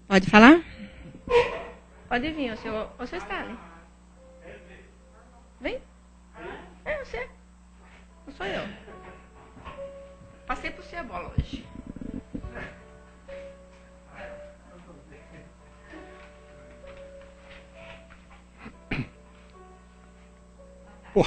Pode falar? Pode vir, o senhor está ali. Vem. É você. Não sou eu. Passei por você a bola hoje. Pô.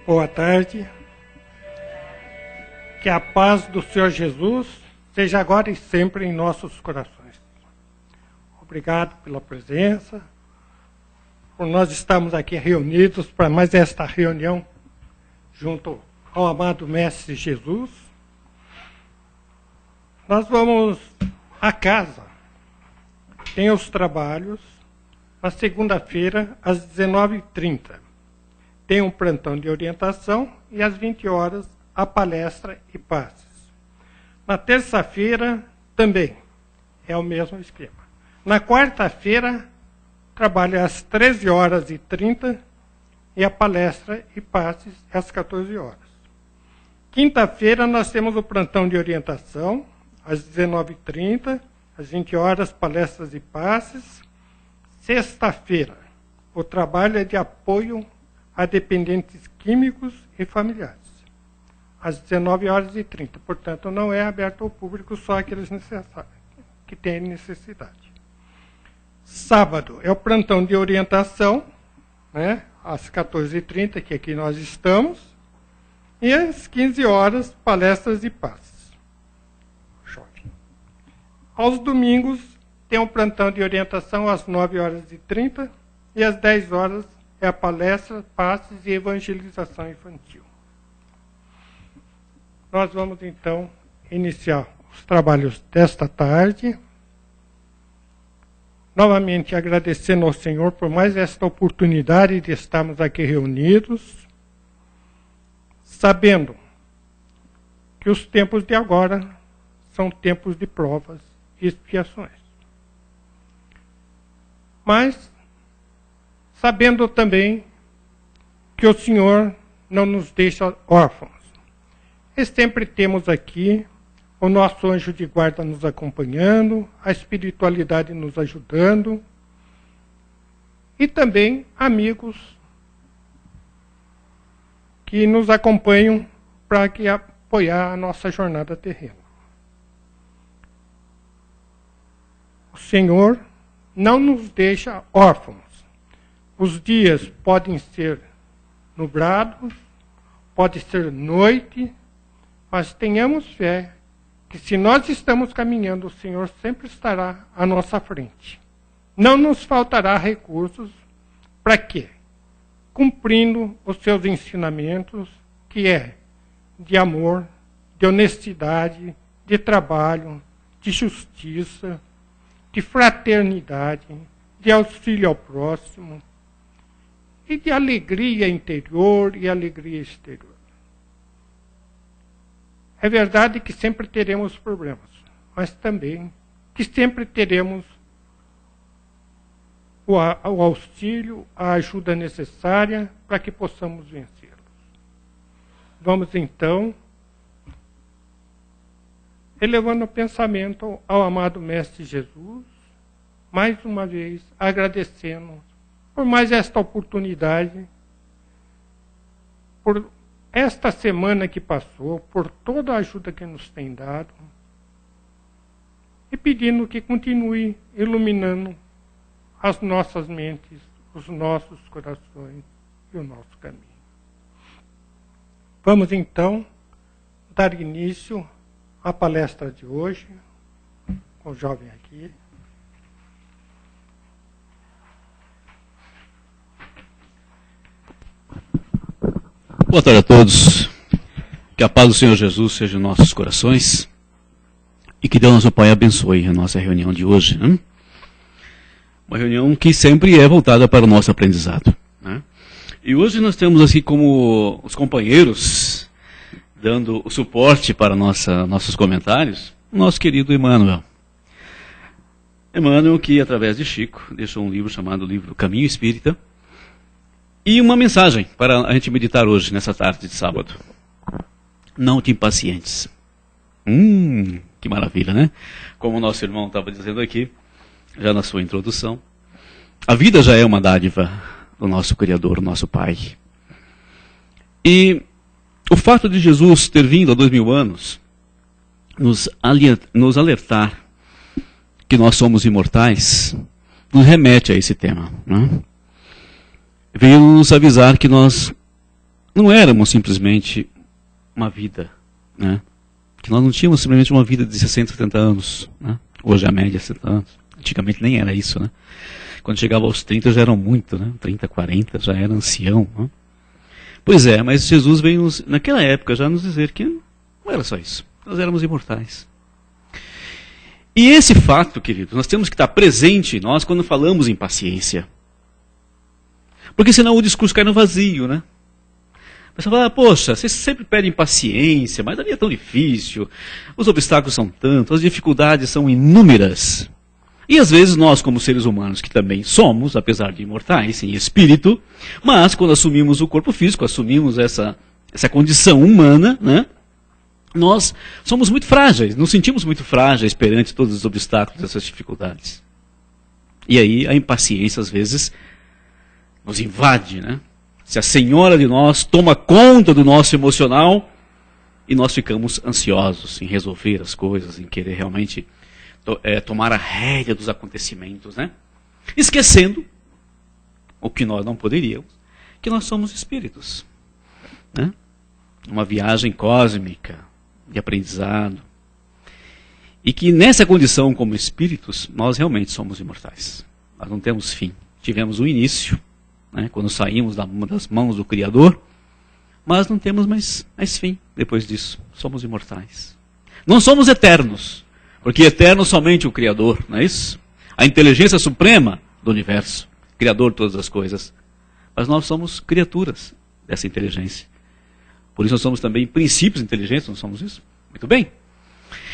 Boa tarde. Que a paz do Senhor Jesus seja agora e sempre em nossos corações. Obrigado pela presença, por nós estarmos aqui reunidos para mais esta reunião junto ao amado Mestre Jesus. Nós vamos à casa. Tem os trabalhos na segunda-feira às 19h30. Tem um plantão de orientação e às 20 horas a palestra e passes. Na terça-feira também é o mesmo esquema. Na quarta-feira trabalho às 13h30 e a palestra e passes às 14 horas. Quinta-feira nós temos o plantão de orientação às 19h30, às 20 horas palestras e passes. Sexta-feira o trabalho é de apoio a dependentes químicos e familiares, às 19h30. Portanto, não é aberto ao público, só aqueles necessários, que têm necessidade. Sábado é o plantão de orientação, né, às 14h30, que aqui nós estamos, e às 15 horas, palestras e passes. Chove. Aos domingos, tem um plantão de orientação às 9h30 e às 10 horas é a palestra, passes e evangelização infantil. Nós vamos, então, iniciar os trabalhos desta tarde. Novamente, agradecendo ao Senhor por mais esta oportunidade de estarmos aqui reunidos, sabendo que os tempos de agora são tempos de provas e expiações. Mas sabendo também que o Senhor não nos deixa órfãos. E sempre temos aqui o nosso anjo de guarda nos acompanhando, a espiritualidade nos ajudando, e também amigos que nos acompanham para apoiar a nossa jornada terrena. O Senhor não nos deixa órfãos. Os dias podem ser nublados, pode ser noite, mas tenhamos fé que se nós estamos caminhando, o Senhor sempre estará à nossa frente. Não nos faltará recursos para quê? Cumprindo os seus ensinamentos, que é de amor, de honestidade, de trabalho, de justiça, de fraternidade, de auxílio ao próximo, e de alegria interior e alegria exterior. É verdade que sempre teremos problemas, mas também que sempre teremos o auxílio, a ajuda necessária para que possamos vencê-los. Vamos então, elevando o pensamento ao amado Mestre Jesus, mais uma vez agradecendo por mais esta oportunidade, por esta semana que passou, por toda a ajuda que nos tem dado, e pedindo que continue iluminando as nossas mentes, os nossos corações e o nosso caminho. Vamos então dar início à palestra de hoje, com o jovem aqui. Boa tarde a todos. Que a paz do Senhor Jesus seja em nossos corações e que Deus nosso Pai abençoe a nossa reunião de hoje. Né? Uma reunião que sempre é voltada para o nosso aprendizado. Né? E hoje nós temos assim como os companheiros dando o suporte para nossos comentários, o nosso querido Emmanuel. Emmanuel, que através de Chico, deixou um livro chamado Livro Caminho Espírita, e uma mensagem para a gente meditar hoje, nessa tarde de sábado. Não te impacientes. Que maravilha, né? Como o nosso irmão estava dizendo aqui, já na sua introdução, a vida já é uma dádiva do nosso Criador, nosso Pai. E o fato de Jesus ter vindo há 2000 anos nos alertar que nós somos imortais, nos remete a esse tema, né? Veio nos avisar que nós não éramos simplesmente uma vida, né? Que nós não tínhamos simplesmente uma vida de 60, 70 anos, né? Hoje a média é 70 anos. Antigamente nem era isso, né? Quando chegava aos 30 já eram muito, né? 30, 40 já era ancião, né? Pois é, mas Jesus veio naquela época já nos dizer que não era só isso. Nós éramos imortais. E esse fato, querido, nós temos que estar presente em nós quando falamos em paciência. Porque senão o discurso cai no vazio, né? A pessoa fala, poxa, vocês sempre pedem paciência, mas a vida é tão difícil, os obstáculos são tantos, as dificuldades são inúmeras. E às vezes nós, como seres humanos, que também somos, apesar de imortais, em espírito, mas quando assumimos o corpo físico, assumimos essa condição humana, né? Nós somos muito frágeis, nos sentimos muito frágeis perante todos os obstáculos, essas dificuldades. E aí a impaciência, às vezes, nos invade, né? Se a senhora de nós toma conta do nosso emocional e nós ficamos ansiosos em resolver as coisas, em querer realmente tomar a rédea dos acontecimentos, né? Esquecendo, o que nós não poderíamos, que nós somos espíritos, né? Uma viagem cósmica de aprendizado. E que nessa condição como espíritos, nós realmente somos imortais. Nós não temos fim. Tivemos um início, né, quando saímos das mãos do Criador, mas não temos mais fim depois disso. Somos imortais. Não somos eternos, porque eterno somente o Criador, não é isso? A inteligência suprema do universo, Criador de todas as coisas. Mas nós somos criaturas dessa inteligência. Por isso nós somos também princípios inteligentes, não somos isso? Muito bem.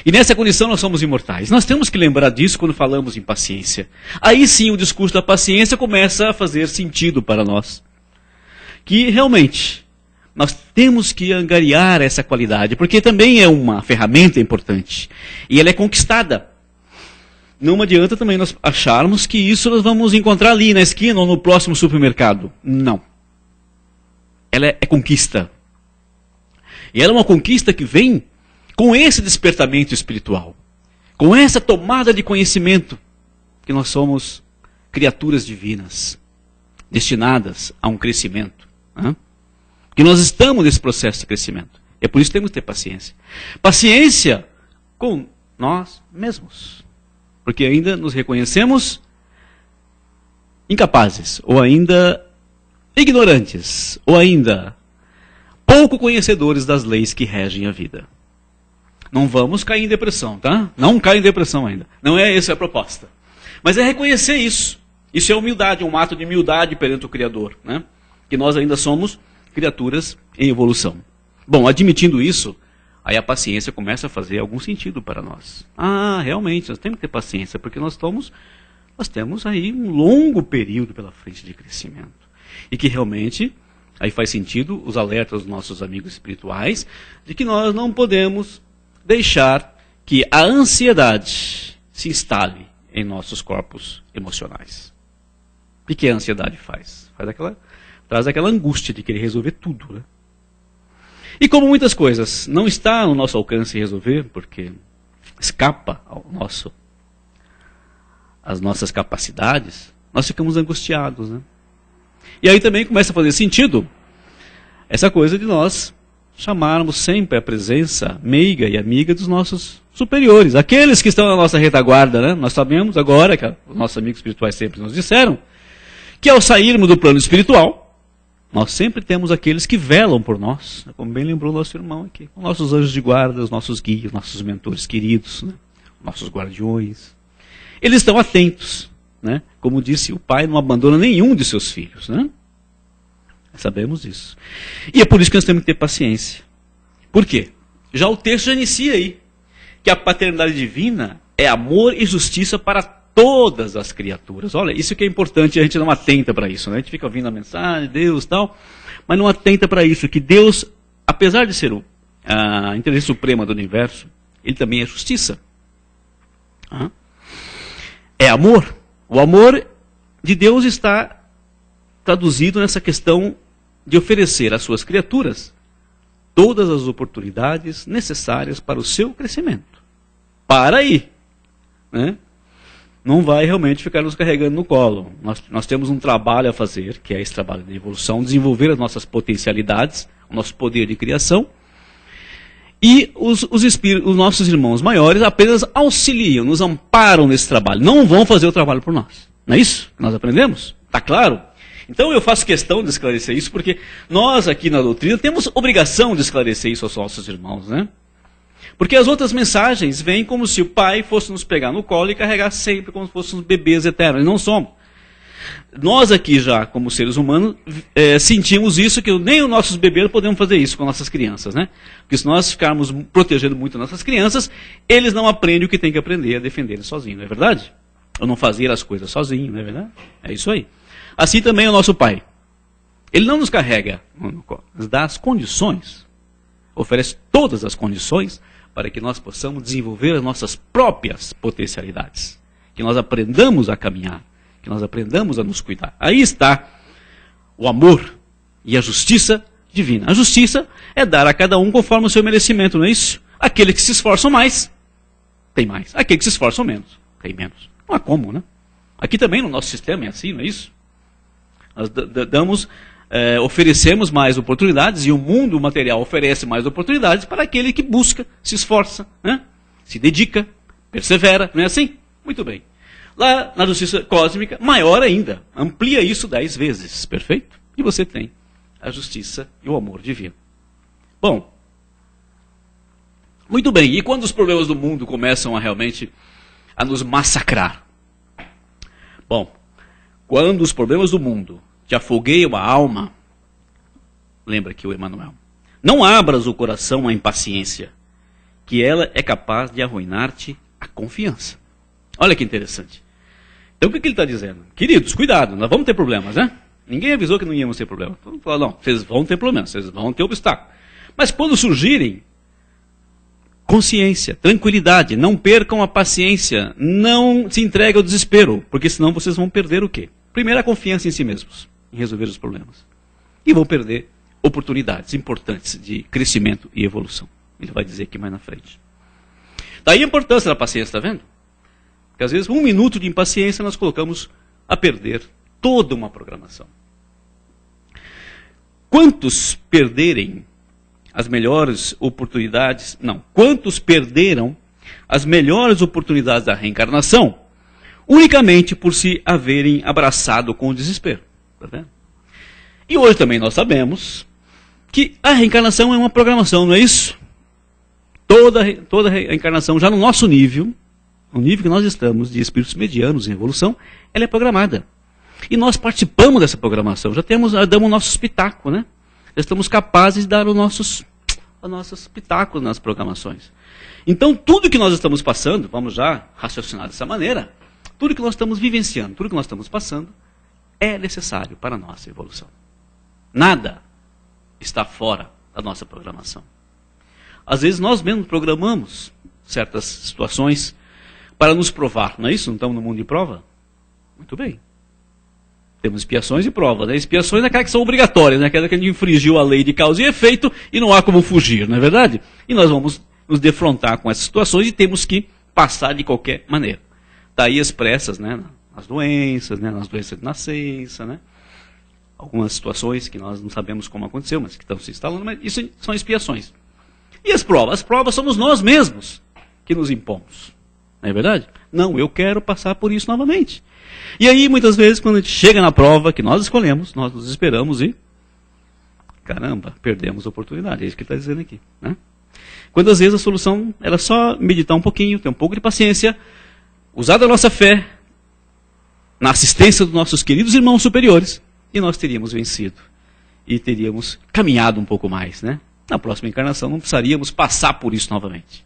E nessa condição nós somos imortais. Nós temos que lembrar disso quando falamos em paciência. Aí sim o discurso da paciência começa a fazer sentido para nós. Que realmente nós temos que angariar essa qualidade, porque também é uma ferramenta importante. E ela é conquistada. Não adianta também nós acharmos que isso nós vamos encontrar ali na esquina ou no próximo supermercado. Não. Ela é conquista. E ela é uma conquista que vem com esse despertamento espiritual, com essa tomada de conhecimento, que nós somos criaturas divinas, destinadas a um crescimento, né? Que nós estamos nesse processo de crescimento. É por isso que temos que ter paciência. Paciência com nós mesmos, porque ainda nos reconhecemos incapazes, ou ainda ignorantes, ou ainda pouco conhecedores das leis que regem a vida. Não vamos cair em depressão, tá? Não caia em depressão ainda. Não é essa a proposta. Mas é reconhecer isso. Isso é humildade, um ato de humildade perante o Criador, né? Que nós ainda somos criaturas em evolução. Bom, admitindo isso, aí a paciência começa a fazer algum sentido para nós. Ah, realmente, nós temos que ter paciência, porque nós temos aí um longo período pela frente de crescimento. E que realmente, aí faz sentido os alertas dos nossos amigos espirituais, de que nós não podemos deixar que a ansiedade se instale em nossos corpos emocionais. O que a ansiedade faz? Traz aquela angústia de querer resolver tudo, né? E como muitas coisas não está no nosso alcance resolver, porque escapa às nossas capacidades, nós ficamos angustiados, né? E aí também começa a fazer sentido essa coisa de nós chamarmos sempre a presença meiga e amiga dos nossos superiores, aqueles que estão na nossa retaguarda, né? Nós sabemos agora, que os nossos amigos espirituais sempre nos disseram, que ao sairmos do plano espiritual, nós sempre temos aqueles que velam por nós, como bem lembrou nosso irmão aqui, os nossos anjos de guarda, os nossos guias, nossos mentores queridos, né? Nossos guardiões. Eles estão atentos, né? Como disse, o pai não abandona nenhum de seus filhos, né? Sabemos disso. E é por isso que nós temos que ter paciência. Por quê? Já o texto já inicia aí, que a paternidade divina é amor e justiça para todas as criaturas. Olha, isso que é importante, a gente não atenta para isso, né? A gente fica ouvindo a mensagem, Deus e tal, mas não atenta para isso, que Deus, apesar de ser a inteligência suprema do universo, ele também é justiça. É amor. O amor de Deus está traduzido nessa questão de oferecer às suas criaturas todas as oportunidades necessárias para o seu crescimento. Para aí. Né? Não vai realmente ficar nos carregando no colo. Nós temos um trabalho a fazer, que é esse trabalho de evolução, desenvolver as nossas potencialidades, o nosso poder de criação. E os nossos irmãos maiores apenas auxiliam, nos amparam nesse trabalho. Não vão fazer o trabalho por nós. Não é isso que nós aprendemos? Está claro? Então eu faço questão de esclarecer isso, porque nós aqui na doutrina temos obrigação de esclarecer isso aos nossos irmãos, né? Porque as outras mensagens vêm como se o pai fosse nos pegar no colo e carregar sempre como se fôssemos bebês eternos. E não somos. Nós aqui já, como seres humanos, sentimos isso, que nem os nossos bebês podemos fazer isso com nossas crianças, né? Porque se nós ficarmos protegendo muito nossas crianças, eles não aprendem o que tem que aprender a defender sozinhos, não é verdade? Ou não fazer as coisas sozinho, não é verdade? É isso aí. Assim também é o nosso pai. Ele não nos carrega no colo, nos dá as condições, oferece todas as condições para que nós possamos desenvolver as nossas próprias potencialidades. Que nós aprendamos a caminhar, que nós aprendamos a nos cuidar. Aí está o amor e a justiça divina. A justiça é dar a cada um conforme o seu merecimento, não é isso? Aqueles que se esforçam mais, tem mais. Aqueles que se esforçam menos, tem menos. Não há como, né? Aqui também no nosso sistema é assim, não é isso? Nós oferecemos mais oportunidades e o mundo material oferece mais oportunidades para aquele que busca, se esforça, né? Se dedica, persevera, não é assim? Muito bem. Lá na justiça cósmica, maior ainda, amplia isso 10 vezes, perfeito? E você tem a justiça e o amor divino. Bom, muito bem, e quando os problemas do mundo começam realmente a nos massacrar? Bom, quando os problemas do mundo te afogueiam a alma, lembra aqui o Emmanuel, não abras o coração à impaciência, que ela é capaz de arruinar-te a confiança. Olha que interessante. Então o que ele está dizendo? Queridos, cuidado, nós vamos ter problemas, né? Ninguém avisou que não íamos ter problemas. Então, não, vocês vão ter problemas, vocês vão ter obstáculos. Mas quando surgirem, consciência, tranquilidade, não percam a paciência, não se entreguem ao desespero, porque senão vocês vão perder o quê? Primeiro, a confiança em si mesmos, em resolver os problemas. E vão perder oportunidades importantes de crescimento e evolução. Ele vai dizer aqui mais na frente. Daí a importância da paciência, está vendo? Porque às vezes 1 minuto de impaciência nós colocamos a perder toda uma programação. Quantos perderem as melhores oportunidades, quantos perderam as melhores oportunidades da reencarnação unicamente por se haverem abraçado com o desespero? Tá vendo? E hoje também nós sabemos que a reencarnação é uma programação, não é isso? Toda reencarnação, já no nosso nível, no nível que nós estamos de espíritos medianos em evolução, ela é programada. E nós participamos dessa programação, já damos o nosso pitaco, né? Já estamos capazes de dar os nossos pitacos nas programações. Então, tudo que nós estamos passando, vamos já raciocinar dessa maneira, tudo que nós estamos vivenciando, tudo que nós estamos passando, é necessário para a nossa evolução. Nada está fora da nossa programação. Às vezes nós mesmos programamos certas situações para nos provar, não é isso? Não estamos no mundo de prova? Muito bem. Temos expiações e provas. Né? Expiações é aquelas que são obrigatórias, né? Aquela que a gente infringiu a lei de causa e efeito e não há como fugir, não é verdade? E nós vamos nos defrontar com essas situações e temos que passar de qualquer maneira. Daí expressas, né? Nas doenças de nascença, né? Algumas situações que nós não sabemos como aconteceu, mas que estão se instalando, mas isso são expiações. E as provas? As provas somos nós mesmos que nos impomos. Não é verdade? Não, eu quero passar por isso novamente. E aí, muitas vezes, quando a gente chega na prova que nós escolhemos, nós nos esperamos e, caramba, perdemos a oportunidade. É isso que ele está dizendo aqui. Né? Quando às vezes a solução era só meditar um pouquinho, ter um pouco de paciência, usar da nossa fé na assistência dos nossos queridos irmãos superiores, e nós teríamos vencido. E teríamos caminhado um pouco mais, né? Na próxima encarnação não precisaríamos passar por isso novamente.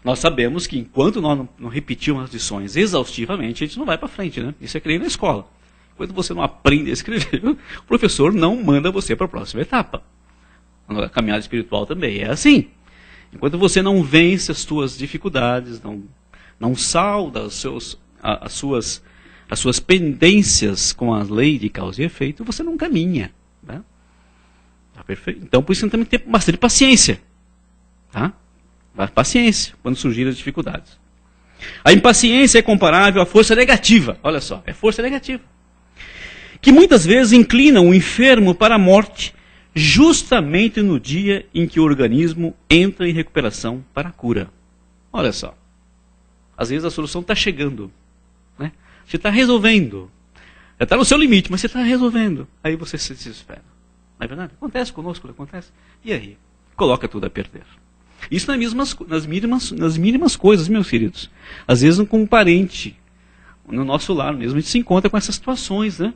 Nós sabemos que enquanto nós não repetirmos as lições exaustivamente, a gente não vai para frente, né? Isso é que nem na escola. Enquanto você não aprende a escrever, o professor não manda você para a próxima etapa. A caminhada espiritual também é assim. Enquanto você não vence as suas dificuldades, não salda as suas pendências com a lei de causa e efeito, você não caminha. Né? Tá perfeito? Então, por isso, você tem que ter bastante paciência. Tá? Paciência, quando surgirem as dificuldades. A impaciência é comparável à força negativa. Olha só, é força negativa. Que muitas vezes inclina o enfermo para a morte, justamente no dia em que o organismo entra em recuperação para a cura. Olha só. Às vezes a solução está chegando. Né? Você está resolvendo. Já está no seu limite, mas você está resolvendo. Aí você se desespera. Não é verdade? Acontece conosco, acontece. E aí? Coloca tudo a perder. Isso nas mínimas coisas, meus queridos. Às vezes com um parente, no nosso lar mesmo, a gente se encontra com essas situações, né?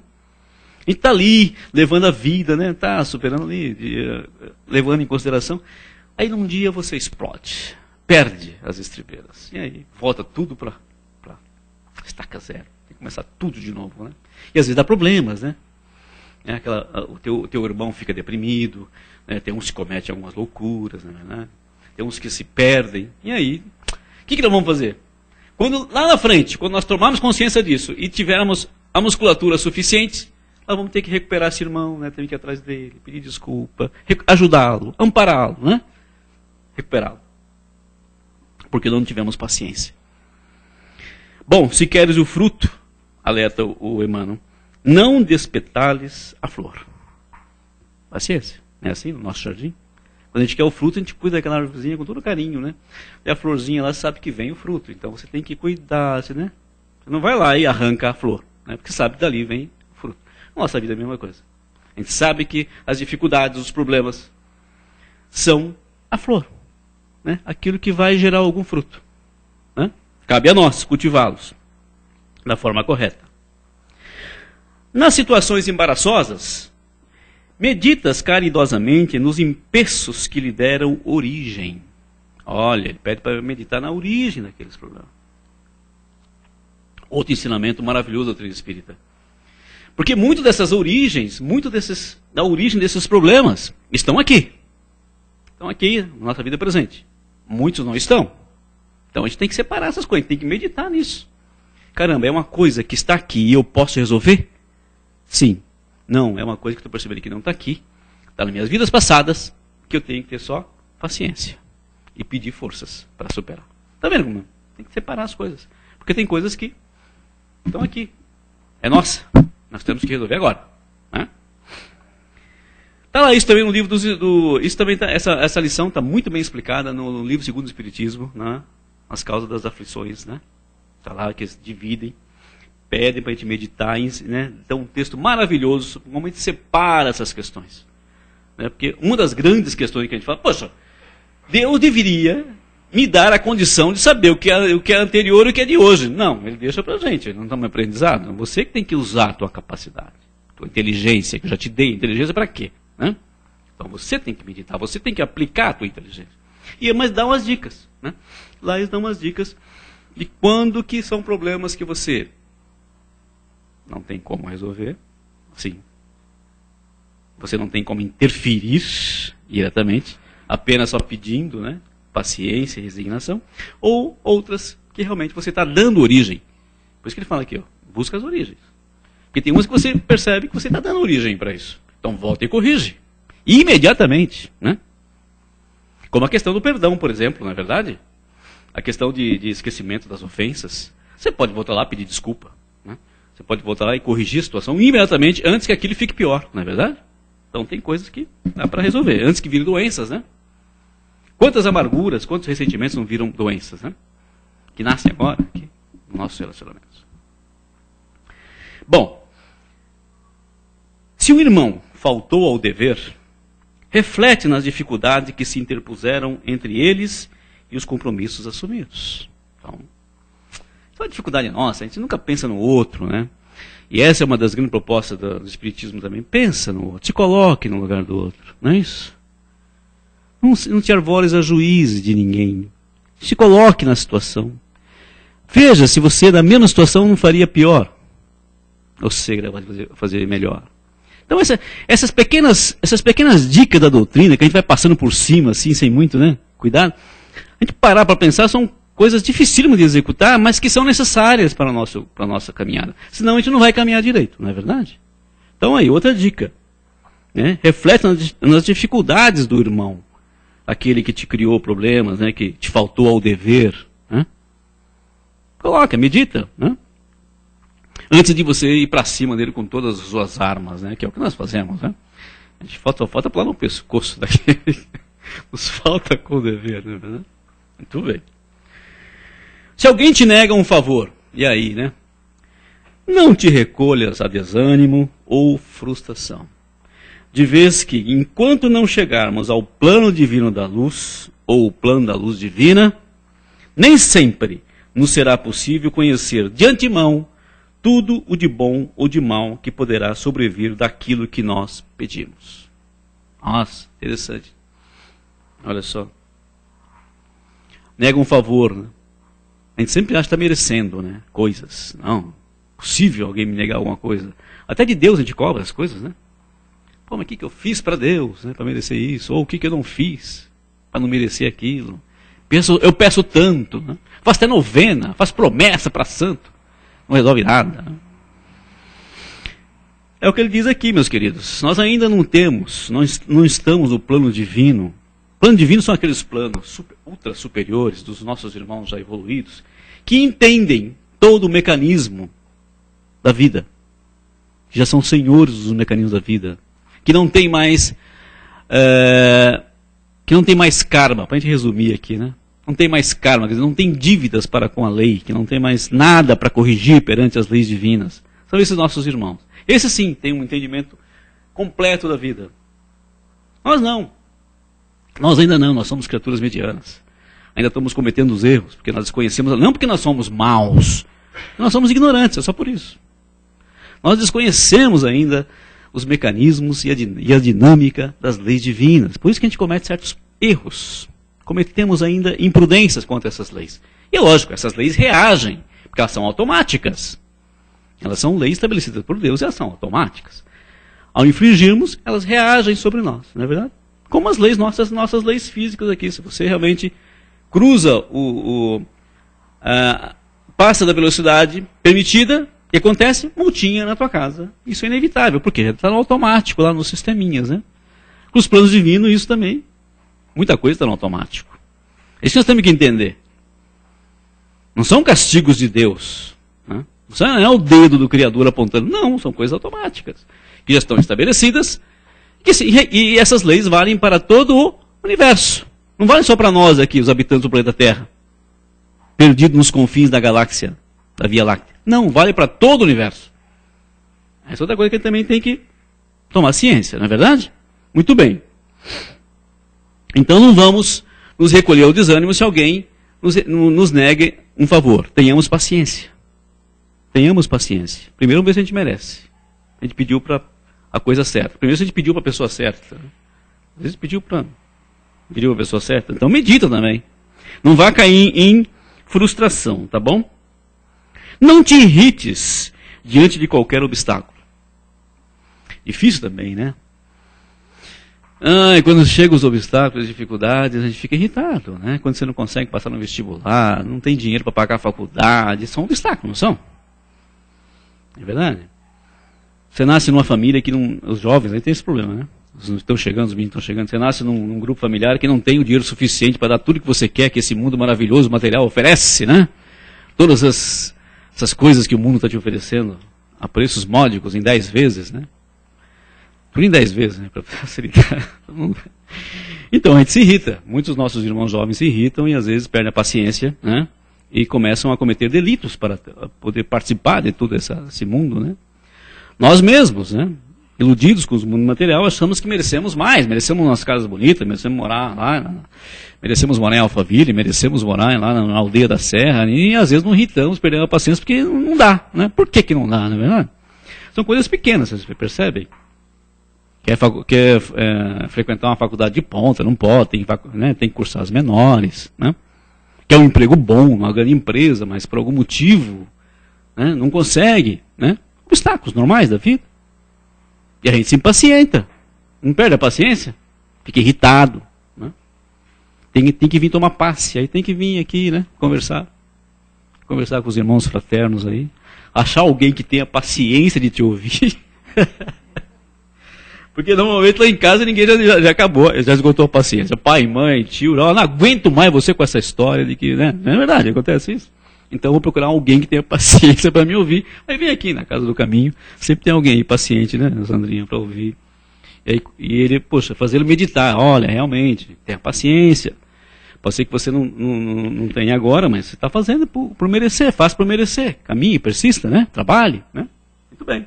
A gente está ali, levando a vida, né? Está superando ali, levando em consideração. Aí num dia você explode, perde as estribeiras. E aí volta tudo para estaca zero. Tem que começar tudo de novo, né? E às vezes dá problemas, né? O teu irmão fica deprimido, né? Tem uns que cometem algumas loucuras, né? Tem uns que se perdem. E aí, o que nós vamos fazer? Lá na frente, quando nós tomarmos consciência disso e tivermos a musculatura suficiente, nós vamos ter que recuperar esse irmão, né? Temos que ir atrás dele, pedir desculpa, ajudá-lo, ampará-lo, né? Recuperá-lo. Porque não tivemos paciência. Bom, se queres o fruto, alerta o Emmanuel, não despetales a flor. Paciência. Não é assim no nosso jardim? Quando a gente quer o fruto, a gente cuida daquela árvorezinha com todo carinho, né? E a florzinha lá sabe que vem o fruto. Então você tem que cuidar, né? Você não vai lá e arranca a flor, né? Porque sabe que dali vem o fruto. Nossa vida é a mesma coisa. A gente sabe que as dificuldades, os problemas são a flor, né? Aquilo que vai gerar algum fruto, né? Cabe a nós cultivá-los da forma correta. Nas situações embaraçosas, meditas caridosamente nos empeços que lhe deram origem. Olha, ele pede para meditar na origem daqueles problemas. Outro ensinamento maravilhoso da doutrina espírita. Porque muito dessas origens, da origem desses problemas, estão aqui. Estão aqui na nossa vida presente. Muitos não estão. Então a gente tem que separar essas coisas, tem que meditar nisso. Caramba, é uma coisa que está aqui e eu posso resolver? Sim. Não, é uma coisa que eu estou percebendo que não está aqui. Está nas minhas vidas passadas, que eu tenho que ter só paciência. E pedir forças para superar. Está vendo como? Tem que separar as coisas. Porque tem coisas que estão aqui. É nossa. Nós temos que resolver agora. Né? Tá lá isso também no livro isso também tá, essa lição está muito bem explicada no livro Segundo o Espiritismo, né? As causas das aflições, né? Está lá que eles dividem, pedem para a gente meditar, né? Então um texto maravilhoso, como a gente separa essas questões. Né? Porque uma das grandes questões que a gente fala, poxa, Deus deveria me dar a condição de saber o que é anterior e o que é de hoje. Não, ele deixa para a gente, não estamos aprendizado. Você que tem que usar a tua capacidade, a tua inteligência, que eu já te dei. Inteligência para quê? Né? Então você tem que meditar, você tem que aplicar a tua inteligência. Mas dá umas dicas. Né? Lá eles dão umas dicas de quando que são problemas que você não tem como resolver. Sim. Você não tem como interferir diretamente, apenas só pedindo, né? Paciência e resignação, ou outras que realmente você está dando origem. Por isso que ele fala aqui, ó, busca as origens. Porque tem umas que você percebe que você está dando origem para isso. Então volta e corrige. Imediatamente. Né? Como a questão do perdão, por exemplo, não é verdade? A questão de esquecimento das ofensas. Você pode voltar lá e pedir desculpa. Né? Você pode voltar lá e corrigir a situação imediatamente antes que aquilo fique pior, não é verdade? Então tem coisas que dá para resolver, antes que virem doenças, né? Quantas amarguras, quantos ressentimentos não viram doenças, né? Que nascem agora aqui nos nossos relacionamentos. Bom, se o irmão faltou ao dever, reflete nas dificuldades que se interpuseram entre eles e os compromissos assumidos. Então, isso é uma dificuldade nossa, a gente nunca pensa no outro, né? E essa é uma das grandes propostas do Espiritismo também. Pensa no outro, se coloque no lugar do outro, não é isso? Não te arvores a juízo de ninguém. Se coloque na situação. Veja se você, na mesma situação, não faria pior. Ou se você vai fazer melhor. Então, essas pequenas dicas da doutrina, que a gente vai passando por cima, assim, sem muito, né, cuidado, a gente parar para pensar, são coisas dificílimas de executar, mas que são necessárias para a nossa caminhada. Senão a gente não vai caminhar direito, não é verdade? Então aí, outra dica. Né? Reflete nas dificuldades do irmão. Aquele que te criou problemas, né? Que te faltou ao dever. Né? Coloca, medita. Né? Antes de você ir para cima dele com todas as suas armas, né? Que é o que nós fazemos. Né? A gente só falta pular no pescoço daquele. Nos falta com o dever. Né? Muito bem. Se alguém te nega um favor, e aí, né? Não te recolhas a desânimo ou frustração. De vez que, enquanto não chegarmos ao plano divino da luz, ou o plano da luz divina, nem sempre nos será possível conhecer de antemão tudo o de bom ou de mal que poderá sobrevir daquilo que nós pedimos. Nossa, interessante. Olha só. Nega um favor, né? A gente sempre acha que está merecendo, né, coisas. Não, possível alguém me negar alguma coisa. Até de Deus a gente cobra as coisas, né? Pô, mas o que eu fiz para Deus, né, para merecer isso? Ou o que eu não fiz para não merecer aquilo? Eu peço tanto, né? Faço até novena, faço promessa para santo. Não resolve nada. Né? É o que ele diz aqui, meus queridos. Nós ainda não temos, nós não estamos no plano divino. Plano divino são aqueles planos ultra superiores dos nossos irmãos já evoluídos, que entendem todo o mecanismo da vida, que já são senhores dos mecanismos da vida, que não tem mais karma, para a gente resumir aqui, né? Não tem mais karma, quer dizer, não tem dívidas para com a lei, que não tem mais nada para corrigir perante as leis divinas. São esses nossos irmãos. Esses sim têm um entendimento completo da vida. Nós não. Nós ainda não, nós somos criaturas medianas. Ainda estamos cometendo os erros, porque nós desconhecemos, não porque nós somos maus, nós somos ignorantes, é só por isso. Nós desconhecemos ainda os mecanismos e a dinâmica das leis divinas. Por isso que a gente comete certos erros. Cometemos ainda imprudências contra essas leis. E é lógico, essas leis reagem, porque elas são automáticas. Elas são leis estabelecidas por Deus e elas são automáticas. Ao infringirmos, elas reagem sobre nós, não é verdade? Como as leis, nossas leis físicas aqui. Se você realmente cruza passa da velocidade permitida, o que acontece? Multinha na tua casa. Isso é inevitável, porque já está no automático, lá nos sisteminhas, né? Com os planos divinos, isso também. Muita coisa está no automático. Isso nós temos que entender. Não são castigos de Deus. Né? Não é o dedo do Criador apontando. Não, são coisas automáticas. Que já estão estabelecidas. E essas leis valem para todo o universo. Não valem só para nós aqui, os habitantes do planeta Terra. Perdidos nos confins da galáxia, da Via Láctea. Não, vale para todo o universo. Essa é outra coisa que a gente também tem que tomar ciência, não é verdade? Muito bem. Então não vamos nos recolher ao desânimo se alguém nos negue um favor. Tenhamos paciência. Tenhamos paciência. Primeiro, vamos ver se a gente merece. A gente pediu para a coisa certa. Primeiro, se a gente pediu para a pessoa certa. Às vezes pediu para a pessoa certa. Então medita também. Não vá cair em frustração, tá bom? Não te irrites diante de qualquer obstáculo. Difícil também, né? Quando chegam os obstáculos, as dificuldades, a gente fica irritado, né? Quando você não consegue passar no vestibular, não tem dinheiro para pagar a faculdade, são obstáculos, não são? É verdade? Você nasce numa família que não... Os jovens aí tem esse problema, né? Os meninos estão chegando. Você nasce num grupo familiar que não tem o dinheiro suficiente para dar tudo que você quer, que esse mundo maravilhoso, material, oferece, né? Todas essas coisas que o mundo está te oferecendo a preços módicos, em 10 vezes, né? Tudo em 10 vezes, né? Para facilitar. Então, a gente se irrita. Muitos dos nossos irmãos jovens se irritam e às vezes perdem a paciência, né? E começam a cometer delitos para poder participar de todo esse mundo, né? Nós mesmos, né? Iludidos com o mundo material, achamos que merecemos mais, merecemos umas casas bonitas, merecemos morar lá, merecemos morar em Alphaville, merecemos morar lá na aldeia da Serra, e às vezes não irritamos, perdemos a paciência, porque não dá, né? Por que não dá, não é verdade? São coisas pequenas, vocês percebem? quer frequentar uma faculdade de ponta, não pode, tem que cursar as menores, né? Quer um emprego bom, uma grande empresa, mas por algum motivo, né, não consegue, né? Obstáculos normais da vida. E a gente se impacienta, não perde a paciência, fica irritado, né? Tem que vir tomar passe, aí tem que vir aqui, né, conversar com os irmãos fraternos aí, achar alguém que tenha paciência de te ouvir. Porque normalmente lá em casa ninguém já acabou, já esgotou a paciência. Pai, mãe, tio, não aguento mais você com essa história de que, né? Não é verdade, acontece isso. Então eu vou procurar alguém que tenha paciência para me ouvir. Aí vem aqui na Casa do Caminho, sempre tem alguém aí paciente, né, Sandrinha, para ouvir. E ele, poxa, fazer ele meditar. Olha, realmente, tenha paciência. Pode ser que você não tenha agora, mas você está fazendo por merecer, faz por merecer. Caminhe, persista, né? Trabalhe, né? Muito bem.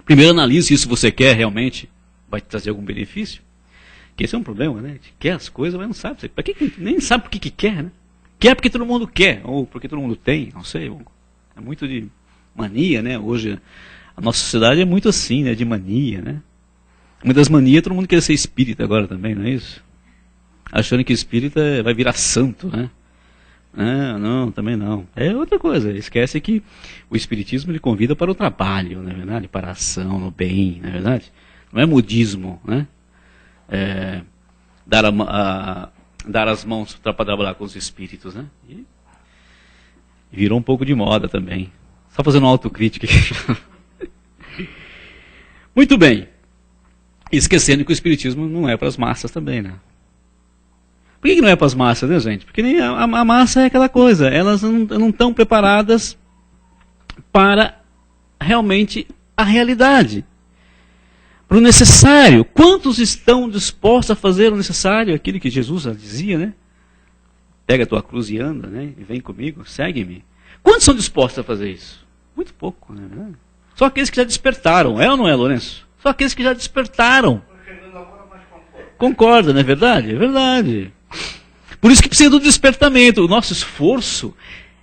Primeiro analise se você quer realmente, vai te trazer algum benefício. Porque esse é um problema, né? A gente quer as coisas, mas não sabe. Pra que nem sabe por que quer, né? Quer porque todo mundo quer, ou porque todo mundo tem, não sei. É muito de mania, né? Hoje a nossa sociedade é muito assim, né? De mania, né? Uma das manias, todo mundo quer ser espírita agora também, não é isso? Achando que espírita vai virar santo, né? Não, também não. É outra coisa. Esquece que o espiritismo lhe convida para o trabalho, não é verdade? Para a ação, no bem, não é verdade? Não é modismo, né? Dar as mãos para trabalhar com os espíritos, né? E virou um pouco de moda também. Só fazendo uma autocrítica aqui. Muito bem. Esquecendo que o espiritismo não é para as massas também, né? Por que não é para as massas, né, gente? Porque nem a massa é aquela coisa, elas não estão preparadas para realmente a realidade, para o necessário. Quantos estão dispostos a fazer o necessário, aquilo que Jesus dizia, né? Pega a tua cruz e anda, né? E vem comigo, segue-me. Quantos são dispostos a fazer isso? Muito pouco, né? Só aqueles que já despertaram, é ou não é, Lourenço? Só aqueles que já despertaram. Concorda, não é verdade? É verdade. Por isso que precisa do despertamento. O nosso esforço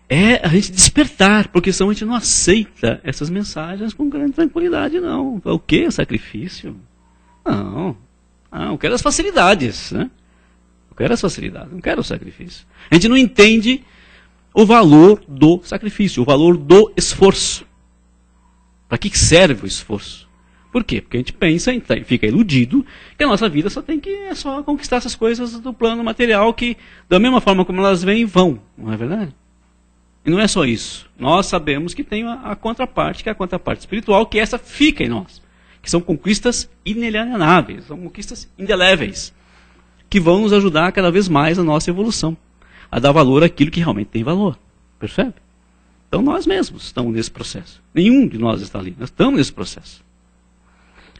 é a gente despertar, porque senão a gente não aceita essas mensagens com grande tranquilidade, não. O que? Sacrifício? Não. Eu quero as facilidades, né? Eu quero as facilidades, não quero o sacrifício. A gente não entende o valor do sacrifício, o valor do esforço. Para que serve o esforço? Por quê? Porque a gente pensa, fica iludido, que a nossa vida é só conquistar essas coisas do plano material que, da mesma forma como elas vêm, vão. Não é verdade? E não é só isso. Nós sabemos que tem a contraparte, que é a contraparte espiritual, que essa fica em nós. Que são conquistas inalienáveis, são conquistas indeléveis, que vão nos ajudar cada vez mais na nossa evolução, a dar valor àquilo que realmente tem valor. Percebe? Então nós mesmos estamos nesse processo. Nenhum de nós está ali. Nós estamos nesse processo.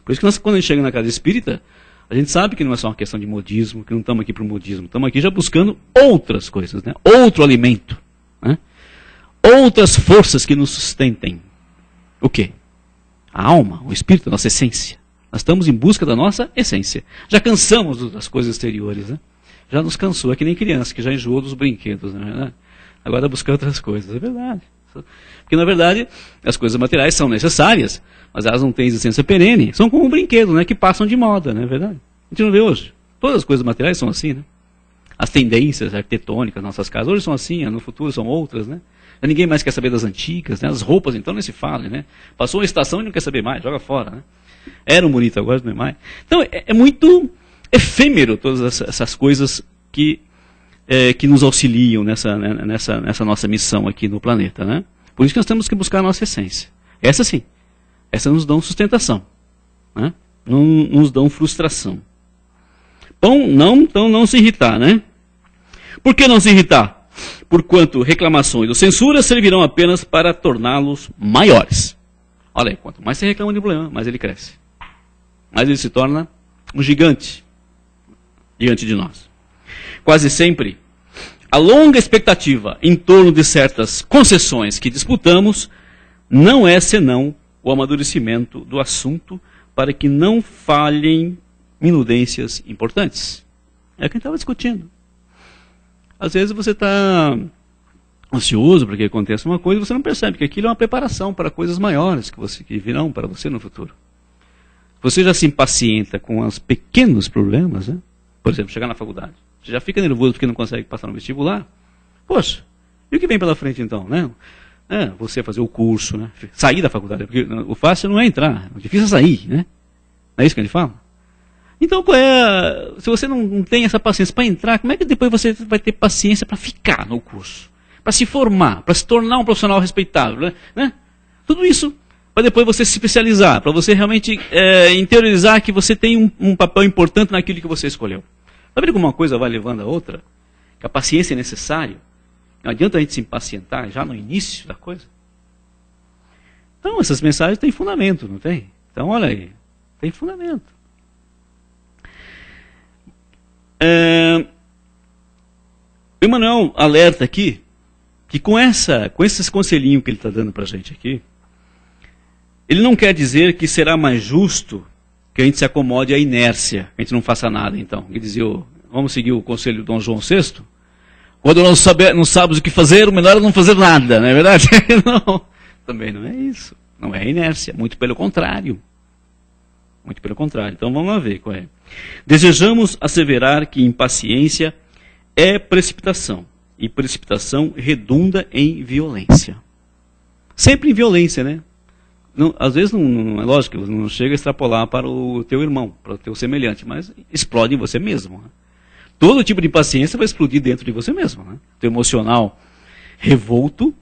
Por isso que quando a gente chega na casa espírita, a gente sabe que não é só uma questão de modismo, que não estamos aqui para o modismo. Estamos aqui já buscando outras coisas, né? Outro alimento. Né? Outras forças que nos sustentem. O quê? A alma, o espírito, a nossa essência. Nós estamos em busca da nossa essência. Já cansamos das coisas exteriores, né? Já nos cansou. É que nem criança, que já enjoou dos brinquedos, não é verdade? Agora busca outras coisas. É verdade. Porque, na verdade, as coisas materiais são necessárias, mas elas não têm existência perene. São como um brinquedo, né, que passam de moda, não é verdade? A gente não vê hoje. Todas as coisas materiais são assim, né? As tendências arquitetônicas das nossas casas hoje são assim, no futuro são outras, né? Ninguém mais quer saber das antigas, né? As roupas, então, nem se fala, né? Passou uma estação e não quer saber mais, joga fora, né? Era um bonito, agora não é mais. Então, é muito efêmero todas essas coisas que nos auxiliam nessa nossa missão aqui no planeta, né? Por isso que nós temos que buscar a nossa essência. Essa sim. Essa nos dão sustentação. Né? Não nos dão frustração. Bom, então não se irritar, né? Por que não se irritar? Porquanto reclamações ou censuras servirão apenas para torná-los maiores. Olha aí, quanto mais você reclama de problema, mais ele cresce. Mais ele se torna um gigante diante de nós. Quase sempre, a longa expectativa em torno de certas concessões que disputamos não é senão o amadurecimento do assunto para que não falhem minudências importantes. É o que a gente estava discutindo. Às vezes você está ansioso para que aconteça uma coisa e você não percebe que aquilo é uma preparação para coisas maiores que virão para você no futuro. Você já se impacienta com os pequenos problemas, né? Por exemplo, chegar na faculdade. Você já fica nervoso porque não consegue passar no vestibular? Poxa, e o que vem pela frente então, né? Você fazer o curso, né? Sair da faculdade, porque o fácil não é entrar, o difícil é sair, né? Não é isso que ele fala? Então, se você não tem essa paciência para entrar, como é que depois você vai ter paciência para ficar no curso? Para se formar, para se tornar um profissional respeitável, né? Tudo isso para depois você se especializar, para você realmente interiorizar que você tem um papel importante naquilo que você escolheu. Está vendo como uma coisa vai levando a outra? Que a paciência é necessária. Não adianta a gente se impacientar já no início da coisa. Então, essas mensagens têm fundamento, não tem? Então, olha aí, tem fundamento. O Emmanuel alerta aqui que com esses conselhinhos que ele está dando para a gente aqui, ele não quer dizer que será mais justo que a gente se acomode à inércia, que a gente não faça nada, então. Ele dizia, vamos seguir o conselho do Dom João VI? Quando não sabemos o que fazer, o melhor é não fazer nada, não é verdade? Não, também não é isso. Não é inércia, muito pelo contrário. Muito pelo contrário. Então vamos lá ver qual é. Desejamos asseverar que impaciência é precipitação. E precipitação redunda em violência. Sempre em violência, né? Não, às vezes não é lógico, não chega a extrapolar para o teu irmão, para o teu semelhante, mas explode em você mesmo. Né? Todo tipo de impaciência vai explodir dentro de você mesmo. Né? O teu emocional revolto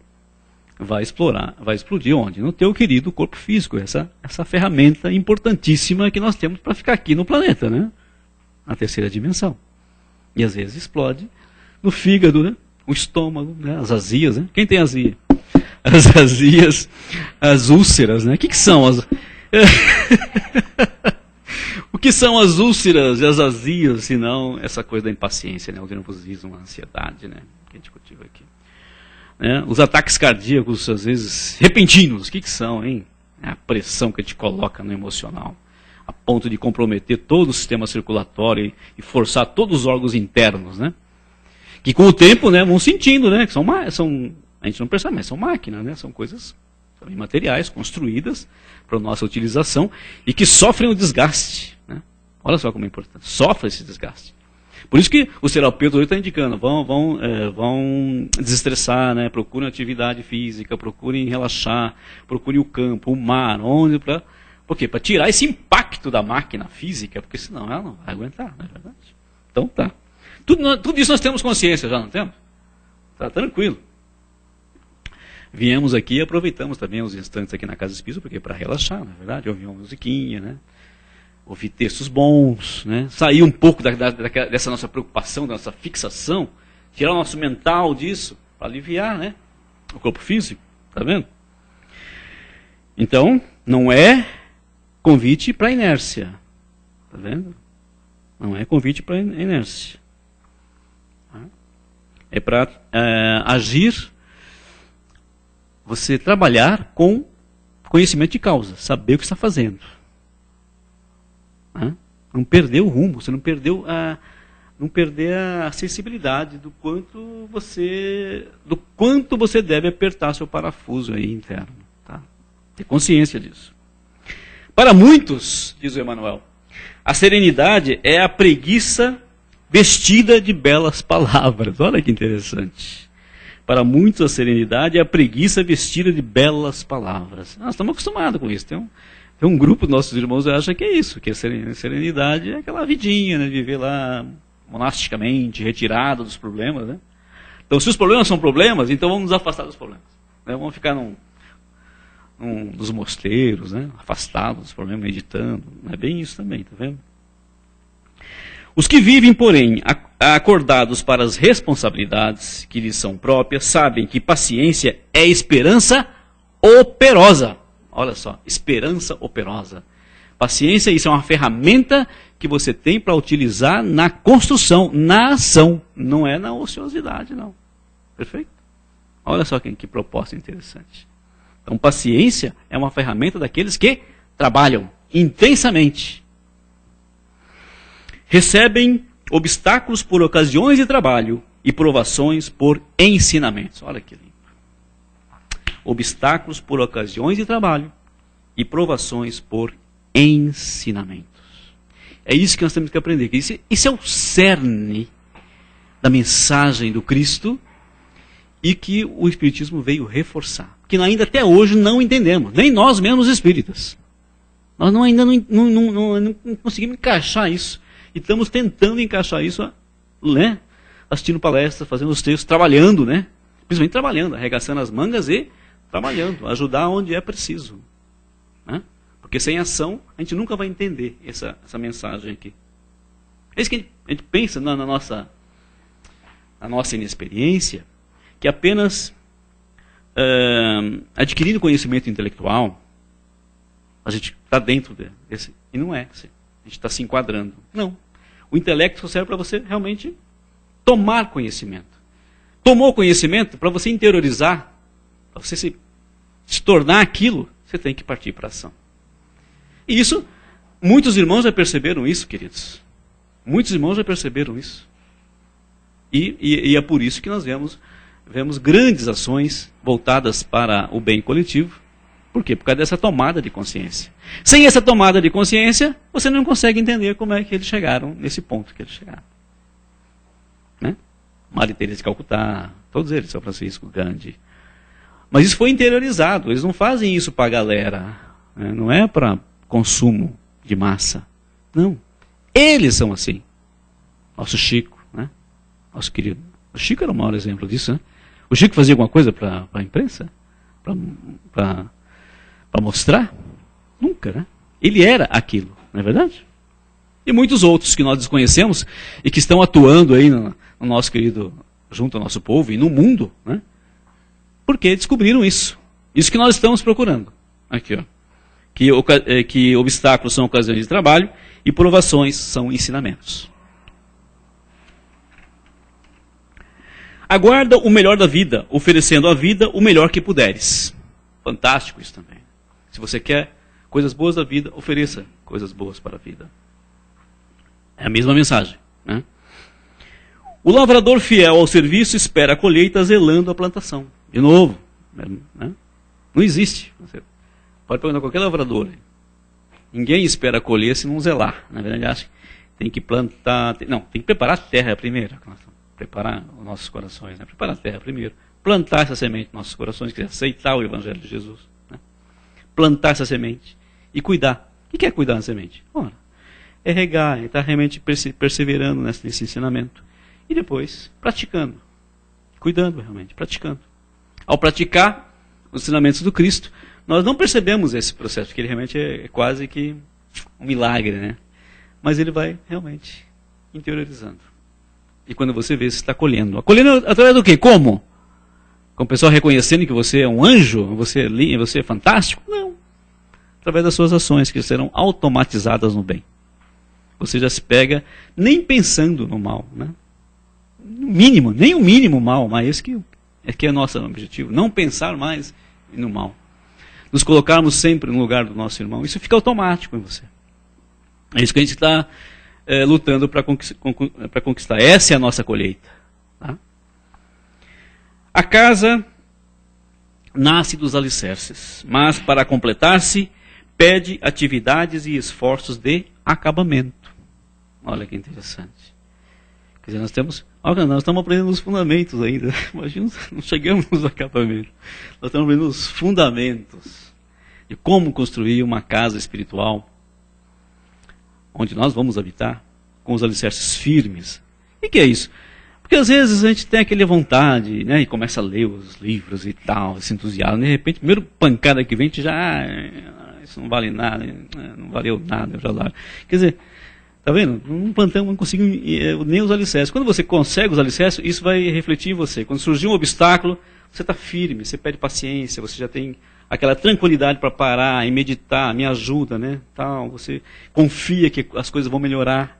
vai explodir onde? No teu querido corpo físico, essa ferramenta importantíssima que nós temos para ficar aqui no planeta, né? Na terceira dimensão. E às vezes explode no fígado, né? O estômago, né? As azias, né? Quem tem azia? As azias, as úlceras, né? O que são as... O que são as úlceras e as azias, se não essa coisa da impaciência, né? O nervosismo, a ansiedade, né? Que a gente cultiva aqui. Né? Os ataques cardíacos, às vezes, repentinos, o que são, hein? A pressão que a gente coloca no emocional, a ponto de comprometer todo o sistema circulatório e forçar todos os órgãos internos, né? Que com o tempo, né, vão sentindo, né? Que são, a gente não percebe, mas são máquinas, né? São coisas imateriais, construídas para nossa utilização e que sofrem o desgaste, né? Olha só como é importante, sofre esse desgaste. Por isso que os terapeutas hoje estão indicando, vão desestressar, né? Procurem atividade física, procurem relaxar, procurem o campo, o mar, por quê? Para tirar esse impacto da máquina física, porque senão ela não vai aguentar, não é verdade? Então tá. Tudo isso nós temos consciência já, não temos? Tá tranquilo. Viemos aqui e aproveitamos também os instantes aqui na Casa Espírita, porque para relaxar, não é verdade? Ouvir uma musiquinha, né? Ouvir textos bons, né? Sair um pouco dessa nossa preocupação, da nossa fixação, tirar o nosso mental disso, para aliviar, né? O corpo físico, tá vendo? Então, não é convite para inércia, tá vendo? Não é convite para inércia. É para agir, você trabalhar com conhecimento de causa, saber o que está fazendo. Não perder o rumo, você não perder a sensibilidade do quanto você deve apertar seu parafuso aí interno. Tá? Ter consciência disso. Para muitos, diz o Emmanuel, a serenidade é a preguiça vestida de belas palavras. Olha que interessante. Para muitos a serenidade é a preguiça vestida de belas palavras. Nós estamos acostumados com isso. Tem um grupo dos nossos irmãos que acha que é isso, que a serenidade é aquela vidinha, né, de viver lá monasticamente, retirado dos problemas. Né? Então, se os problemas são problemas, então vamos nos afastar dos problemas. Né? Vamos ficar nos mosteiros, né, afastados dos problemas, meditando. Não é bem isso também, tá vendo? Os que vivem, porém, acordados para as responsabilidades que lhes são próprias, sabem que paciência é esperança operosa. Olha só, esperança operosa. Paciência, isso é uma ferramenta que você tem para utilizar na construção, na ação. Não é na ociosidade, não. Perfeito? Olha só que proposta interessante. Então, paciência é uma ferramenta daqueles que trabalham intensamente. Recebem obstáculos por ocasiões de trabalho e provações por ensinamentos. Olha que lindo. Obstáculos por ocasiões de trabalho e provações por ensinamentos. É isso que nós temos que aprender. Isso é o cerne da mensagem do Cristo e que o Espiritismo veio reforçar. Que ainda até hoje não entendemos, nem nós mesmos espíritas. Nós ainda não conseguimos encaixar isso. E estamos tentando encaixar isso, né? Assistindo palestras, fazendo os textos, trabalhando, né? Principalmente trabalhando, arregaçando as mangas e trabalhando, ajudar onde é preciso. Né? Porque sem ação, a gente nunca vai entender essa mensagem aqui. É isso que a gente pensa na nossa inexperiência, que apenas adquirindo conhecimento intelectual, a gente está dentro desse. E não é. A gente está se enquadrando. Não. O intelecto só serve para você realmente tomar conhecimento. Tomou conhecimento, para você interiorizar, para você se tornar aquilo, você tem que partir para a ação. E isso, muitos irmãos já perceberam isso, queridos. Muitos irmãos já perceberam isso. E é por isso que nós vemos grandes ações voltadas para o bem coletivo. Por quê? Por causa dessa tomada de consciência. Sem essa tomada de consciência, você não consegue entender como é que eles chegaram nesse ponto que eles chegaram. Né? Maria Teresa de Calcutá, todos eles, São Francisco, Gandhi. Mas isso foi interiorizado, eles não fazem isso para a galera, né? Não é para consumo de massa. Não. Eles são assim. Nosso Chico, né? Nosso querido. O Chico era o maior exemplo disso, né? O Chico fazia alguma coisa para a imprensa? Para mostrar? Nunca, né? Ele era aquilo, não é verdade? E muitos outros que nós desconhecemos e que estão atuando aí no nosso querido, junto ao nosso povo e no mundo, né? Porque descobriram isso. Isso que nós estamos procurando. Aqui, ó. Que obstáculos são ocasiões de trabalho e provações são ensinamentos. Aguarda o melhor da vida, oferecendo à vida o melhor que puderes. Fantástico isso também. Se você quer coisas boas da vida, ofereça coisas boas para a vida. É a mesma mensagem, né? O lavrador fiel ao serviço espera a colheita zelando a plantação. De novo, né? Não existe. Você pode perguntar a qualquer lavrador. Ninguém espera colher se não zelar. Na verdade, acho que tem que plantar... tem que preparar a terra primeiro. Preparar os nossos corações. Né? Preparar a terra primeiro. Plantar essa semente nos nossos corações, que é aceitar o Evangelho de Jesus. Né? Plantar essa semente e cuidar. O que é cuidar da semente? Ora, é regar, é estar realmente perseverando nesse ensinamento. E depois, praticando. Cuidando realmente, praticando. Ao praticar os ensinamentos do Cristo, nós não percebemos esse processo, porque ele realmente é quase que um milagre, né? Mas ele vai realmente interiorizando. E quando você vê, você está colhendo. Colhendo através do quê? Como? Com o pessoal reconhecendo que você é um anjo, você é fantástico? Não. Através das suas ações, que serão automatizadas no bem. Você já se pega nem pensando no mal, né? No mínimo, nem o mínimo mal, mas esse que é o nosso objetivo. Não pensar mais no mal. Nos colocarmos sempre no lugar do nosso irmão. Isso fica automático em você. É isso que a gente está lutando para conquistar. Essa é a nossa colheita. Tá? A casa nasce dos alicerces, mas para completar-se, pede atividades e esforços de acabamento. Olha que interessante. Quer dizer, nós estamos aprendendo os fundamentos ainda. Imagina, não chegamos nos acabamentos. Nós estamos aprendendo os fundamentos de como construir uma casa espiritual, onde nós vamos habitar, com os alicerces firmes. E que é isso? Porque às vezes a gente tem aquela vontade, né, e começa a ler os livros e tal, se entusiasma, de repente, primeiro pancada que vem, já, isso não vale nada, não valeu nada, já lá. Quer dizer, tá vendo? Não plantamos, não conseguimos nem os alicerces. Quando você consegue os alicerces, isso vai refletir em você. Quando surgir um obstáculo, você está firme, você pede paciência, você já tem aquela tranquilidade para parar e meditar, me ajuda, né? Tal, você confia que as coisas vão melhorar,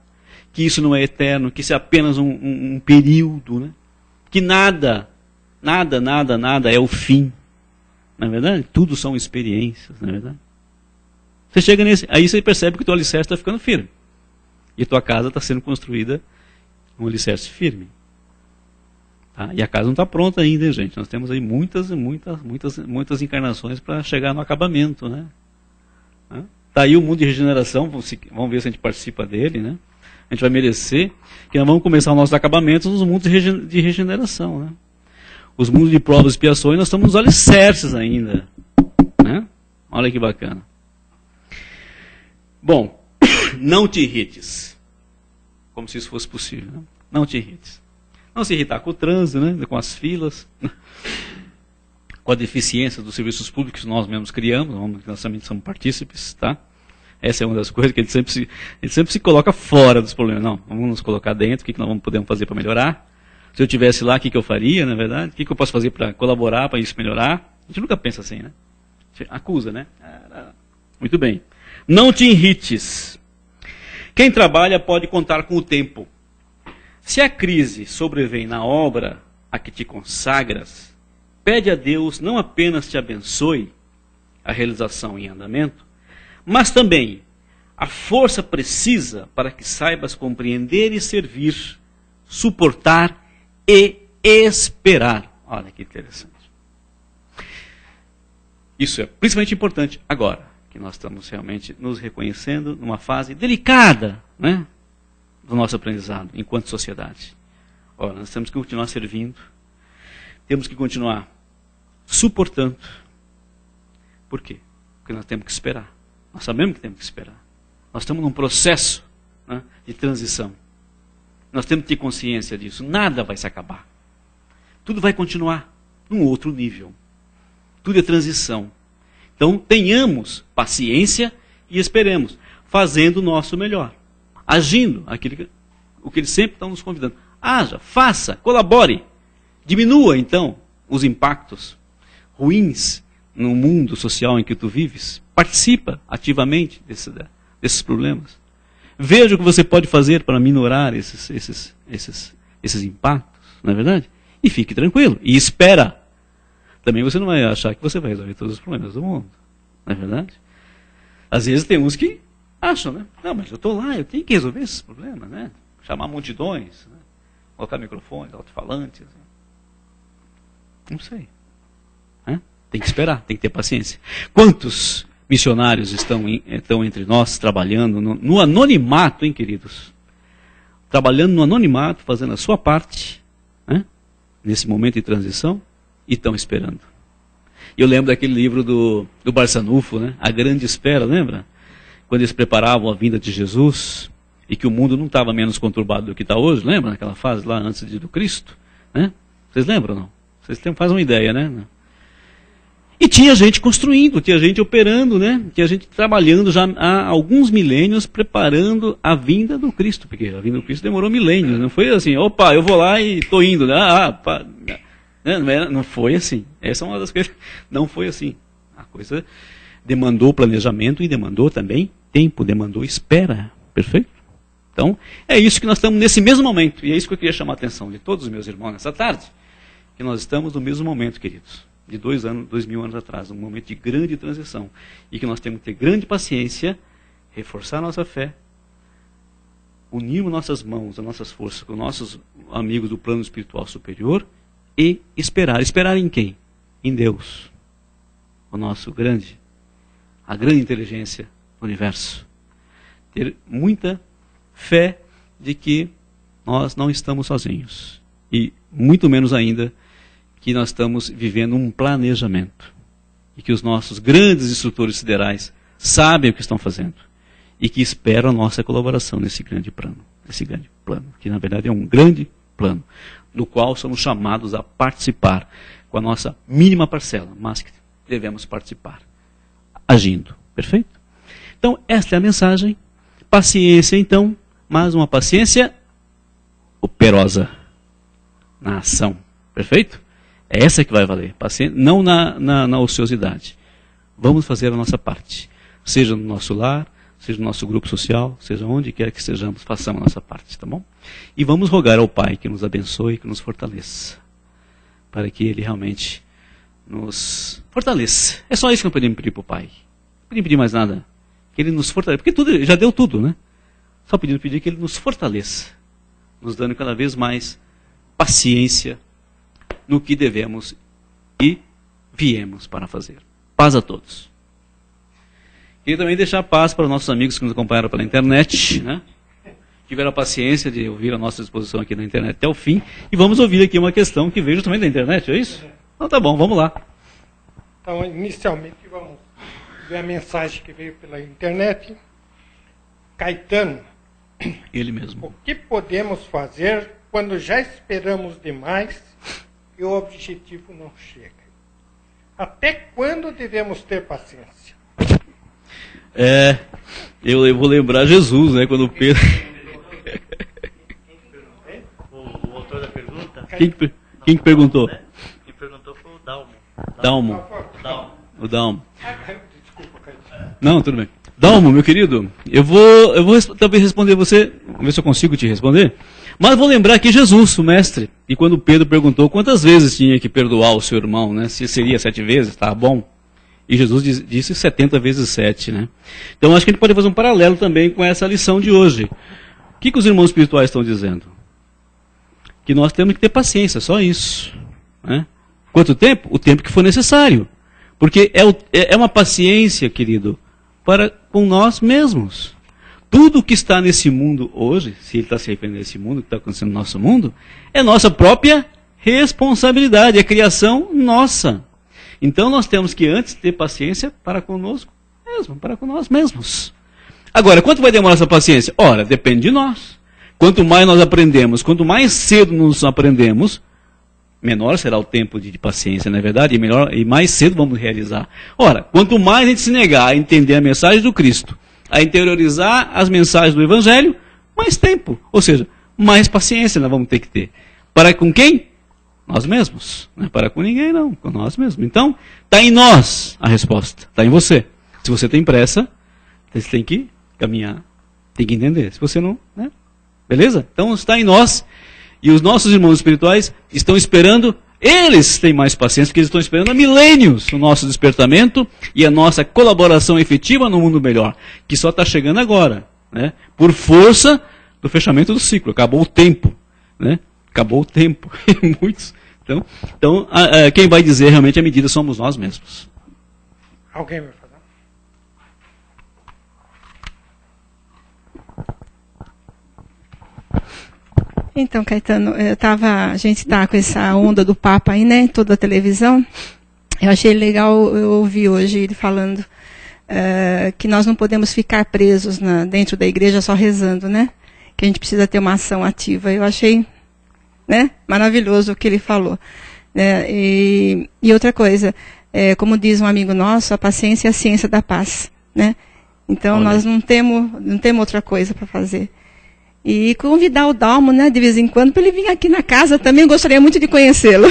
que isso não é eterno, que isso é apenas um período, né? Que nada é o fim. Não é verdade? Tudo são experiências, não é verdade? Você chega nesse, aí você percebe que o teu alicerce está ficando firme. E a tua casa está sendo construída com um alicerce firme. Tá? E a casa não está pronta ainda, hein, gente. Nós temos aí muitas encarnações para chegar no acabamento, né? Está aí o mundo de regeneração, vamos ver se a gente participa dele, né? A gente vai merecer, que nós vamos começar os nossos acabamentos nos mundos de regeneração, né? Os mundos de provas e expiações, nós estamos nos alicerces ainda, né? Olha que bacana. Bom, não te irrites. Como se isso fosse possível, né? Não te irrites. Não se irritar com o trânsito, né? Com as filas, com a deficiência dos serviços públicos que nós mesmos criamos, nós também somos partícipes, tá? Essa é uma das coisas que ele sempre se coloca fora dos problemas. Não, vamos nos colocar dentro, o que nós podemos fazer para melhorar? Se eu estivesse lá, o que eu faria, na verdade? O que eu posso fazer para colaborar, para isso melhorar? A gente nunca pensa assim, né? Acusa, né? Muito bem. Não te irrites. Quem trabalha pode contar com o tempo. Se a crise sobrevém na obra a que te consagras, pede a Deus não apenas te abençoe a realização em andamento, mas também a força precisa para que saibas compreender e servir, suportar e esperar. Olha que interessante. Isso é principalmente importante agora, que nós estamos realmente nos reconhecendo numa fase delicada, né, do nosso aprendizado enquanto sociedade. Ora, nós temos que continuar servindo, temos que continuar suportando. Por quê? Porque nós temos que esperar. Nós sabemos que temos que esperar. Nós estamos num processo, né, de transição. Nós temos que ter consciência disso. Nada vai se acabar. Tudo vai continuar num outro nível. Tudo é transição. Então, tenhamos paciência e esperemos, fazendo o nosso melhor. Agindo o que eles sempre estão nos convidando. Haja, faça, colabore. Diminua, então, os impactos ruins no mundo social em que tu vives. Participa ativamente desses problemas. Veja o que você pode fazer para minorar esses impactos, não é verdade? E fique tranquilo. E espera. Também você não vai achar que você vai resolver todos os problemas do mundo. Não é verdade? Às vezes tem uns que acham, né? Não, mas eu estou lá, eu tenho que resolver esses problemas, né? Chamar multidões, né? Colocar microfones, alto-falantes. Né? Não sei. Tem que esperar, tem que ter paciência. Quantos missionários estão entre nós trabalhando no anonimato, hein, queridos? Trabalhando no anonimato, fazendo a sua parte, né? Nesse momento de transição, e estão esperando. Eu lembro daquele livro do Barçanufo, né? A Grande Espera, lembra? Quando eles preparavam a vinda de Jesus, e que o mundo não estava menos conturbado do que está hoje, lembra? Naquela fase lá antes do Cristo, né? Vocês lembram, não? Vocês fazem uma ideia, né? E tinha gente construindo, tinha gente operando, né? Tinha gente trabalhando já há alguns milênios preparando a vinda do Cristo, porque a vinda do Cristo demorou milênios, não foi assim, opa, eu vou lá e estou indo, né? Não foi assim. Essa é uma das coisas. Não foi assim. A coisa demandou planejamento e demandou também tempo, demandou espera. Perfeito? Então, é isso que nós estamos nesse mesmo momento. E é isso que eu queria chamar a atenção de todos os meus irmãos nessa tarde. Que nós estamos no mesmo momento, queridos. De 2000 anos atrás. Um momento de grande transição. E que nós temos que ter grande paciência, reforçar nossa fé, unirmos nossas mãos, as nossas forças com nossos amigos do plano espiritual superior e esperar. Esperar em quem? Em Deus. A grande inteligência do universo. Ter muita fé de que nós não estamos sozinhos. E muito menos ainda que nós estamos vivendo um planejamento. E que os nossos grandes instrutores siderais sabem o que estão fazendo. E que esperam a nossa colaboração nesse grande plano. Esse grande plano, que na verdade é um grande plano, no qual somos chamados a participar com a nossa mínima parcela, mas que devemos participar, agindo. Perfeito? Então, esta é a mensagem. Paciência, então, mas uma paciência operosa na ação. Perfeito? É essa que vai valer. Paciência, não na ociosidade. Vamos fazer a nossa parte. Seja no nosso lar, seja no nosso grupo social, seja onde quer que estejamos, façamos a nossa parte, tá bom? E vamos rogar ao Pai que nos abençoe, que nos fortaleça, para que Ele realmente nos fortaleça. É só isso que nós podemos pedir para o Pai. Não podemos pedir mais nada. Que Ele nos fortaleça, porque tudo, já deu tudo, né? Só podemos pedir que Ele nos fortaleça, nos dando cada vez mais paciência no que devemos e viemos para fazer. Paz a todos. E também deixar paz para os nossos amigos que nos acompanharam pela internet, né? Tiveram a paciência de ouvir a nossa exposição aqui na internet até o fim. E vamos ouvir aqui uma questão que veio justamente da internet, é isso? Então tá bom, vamos lá. Então, inicialmente, vamos ver a mensagem que veio pela internet. Caetano, Ele mesmo. o que podemos fazer quando já esperamos demais e o objetivo não chega? Até quando devemos ter paciência? Eu vou lembrar Jesus, né? Quando Pedro. O autor da pergunta? Quem que perguntou? Quem perguntou foi o Dalmo. Dalmo. O Dalmo. Desculpa, Caetano. Não, tudo bem. Dalmo, meu querido, eu vou talvez responder você, vamos ver se eu consigo te responder. Mas vou lembrar aqui Jesus, o mestre, e quando Pedro perguntou quantas vezes tinha que perdoar o seu irmão, né? Se seria 7 vezes, tá bom. E Jesus disse 70 vezes 7, né? Então acho que a gente pode fazer um paralelo também com essa lição de hoje. O que os irmãos espirituais estão dizendo? Que nós temos que ter paciência, só isso. Né? Quanto tempo? O tempo que for necessário. Porque é uma paciência, querido, para com nós mesmos. Tudo que está nesse mundo hoje, se ele está se arrependendo desse mundo, que está acontecendo no nosso mundo, é nossa própria responsabilidade, é criação nossa. Então nós temos que antes ter paciência para conosco mesmo, para com nós mesmos. Agora, quanto vai demorar essa paciência? Ora, depende de nós. Quanto mais nós aprendemos, quanto mais cedo nos aprendemos, menor será o tempo de paciência, não é verdade? E mais cedo vamos realizar. Ora, quanto mais a gente se negar a entender a mensagem do Cristo, a interiorizar as mensagens do Evangelho, mais tempo. Ou seja, mais paciência nós vamos ter que ter. Para com quem? Nós mesmos. Não é para com ninguém, não. Com nós mesmos. Então, está em nós a resposta. Está em você. Se você tem pressa, você tem que caminhar. Tem que entender. Se você não, né? Beleza? Então está em nós. E os nossos irmãos espirituais estão esperando, eles têm mais paciência, porque eles estão esperando há milênios o nosso despertamento e a nossa colaboração efetiva no mundo melhor, que só está chegando agora, né? Por força do fechamento do ciclo. Acabou o tempo, né? Acabou o tempo. Muitos. Então quem vai dizer realmente a medida somos nós mesmos. Alguém vai falar? Então, Caetano, a gente está com essa onda do Papa aí, né, em toda a televisão. Eu achei legal, eu ouvi hoje ele falando que nós não podemos ficar presos dentro da igreja só rezando, né? Que a gente precisa ter uma ação ativa. Eu achei, né, maravilhoso o que ele falou. E outra coisa, como diz um amigo nosso, a paciência é a ciência da paz, né? Então, olha, nós não temos outra coisa para fazer. E convidar o Dalmo, né, de vez em quando, para ele vir aqui na casa também. Gostaria muito de conhecê-lo.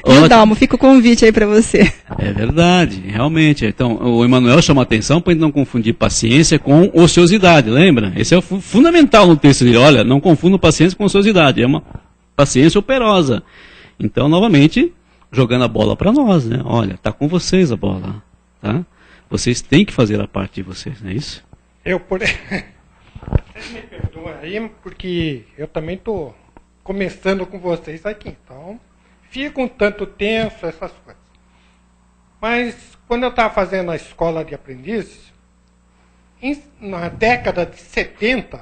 Viu, Dalmo? Fica o convite aí para você. É verdade, realmente. Então, o Emmanuel chama a atenção para não confundir paciência com ociosidade, lembra? Esse é o fundamental no texto dele. Olha, não confunda paciência com ociosidade. É uma paciência operosa. Então, novamente, jogando a bola para nós, né? Olha, está com vocês a bola. Tá? Vocês têm que fazer a parte de vocês, não é isso? Vocês me perdoam aí, porque eu também estou começando com vocês aqui. Então, fica um tanto tenso, essas coisas. Mas, quando eu estava fazendo a escola de aprendizes, na década de 70,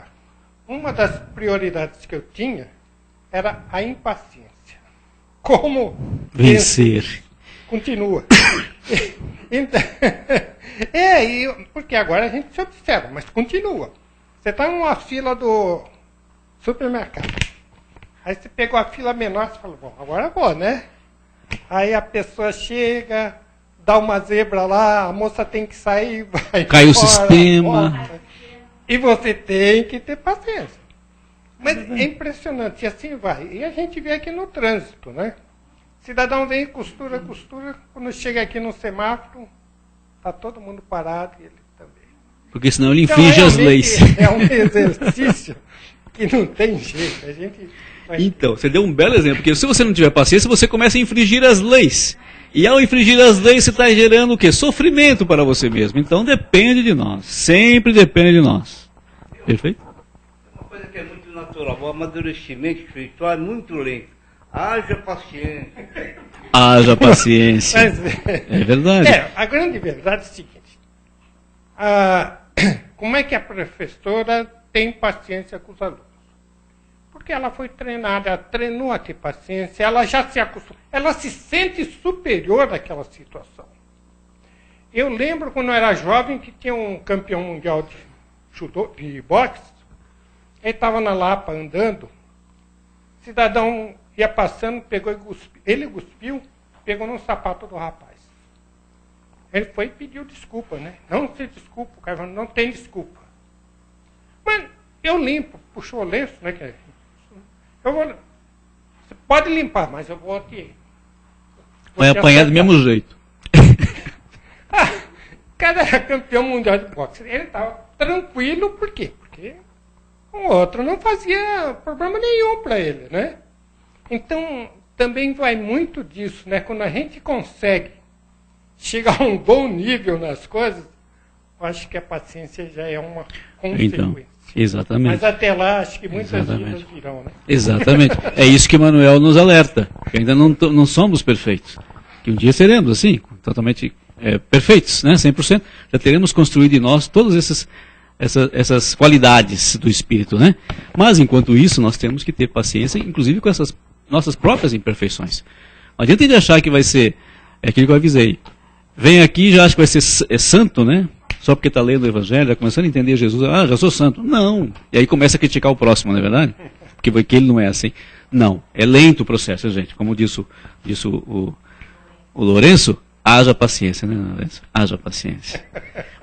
uma das prioridades que eu tinha era a impaciência. Como vencer? Continua. Então, porque agora a gente se observa, mas continua. Você está numa fila do supermercado. Aí você pegou a fila menor e falou, bom, agora eu vou, né? Aí a pessoa chega, dá uma zebra lá, a moça tem que sair, vai cai embora, o sistema. volta. E você tem que ter paciência. Mas é impressionante, e assim vai. E a gente vê aqui no trânsito, né? Cidadão vem, costura, quando chega aqui no semáforo, está todo mundo parado e ele também. Porque senão ele infringe as leis. É um exercício que não tem jeito. A gente Então, você deu um belo exemplo, porque se você não tiver paciência, você começa a infringir as leis. E ao infringir as leis, você está gerando o quê? Sofrimento para você mesmo. Então depende de nós. Sempre depende de nós. Perfeito? Uma coisa que é muito natural, o amadurecimento espiritual é muito lento. Haja paciência. Haja paciência. É verdade. A grande verdade é o seguinte. Como é que a professora tem paciência com os alunos? Porque ela foi treinada, ela treinou a ter paciência, ela já se acostumou, ela se sente superior àquela situação. Eu lembro quando eu era jovem que tinha um campeão mundial de judô, de boxe, ele estava na Lapa andando, o cidadão ia passando, pegou e cuspiu, ele cuspiu, pegou no sapato do rapaz. Ele foi e pediu desculpa, né? Não se desculpa, o cara falou, não tem desculpa. Mas eu limpo, puxou o lenço, né? Você pode limpar, mas eu vou te... Vai apanhar do mesmo jeito. O cara era campeão mundial de boxe. Ele estava tranquilo, por quê? Porque o outro não fazia problema nenhum para ele, né? Então, também vai muito disso, né? Quando a gente consegue chegar a um bom nível nas coisas, eu acho que a paciência já é uma consequência. Então, exatamente. Mas até lá, acho que muitas vidas virão, né? Exatamente. É isso que Manuel nos alerta, que ainda não somos perfeitos. Que um dia seremos, assim, totalmente perfeitos, né? 100%. Já teremos construído em nós todas essas qualidades do Espírito, né? Mas, enquanto isso, nós temos que ter paciência, inclusive com essas nossas próprias imperfeições. Não adianta de achar que vai ser, aquilo que eu avisei, vem aqui e já acha que vai ser santo, né? Só porque está lendo o Evangelho, já começando a entender Jesus, já sou santo. Não. E aí começa a criticar o próximo, não é verdade? Porque ele não é assim. Não. É lento o processo, gente. Como disse o Lourenço, haja paciência, né, Lourenço? Haja paciência.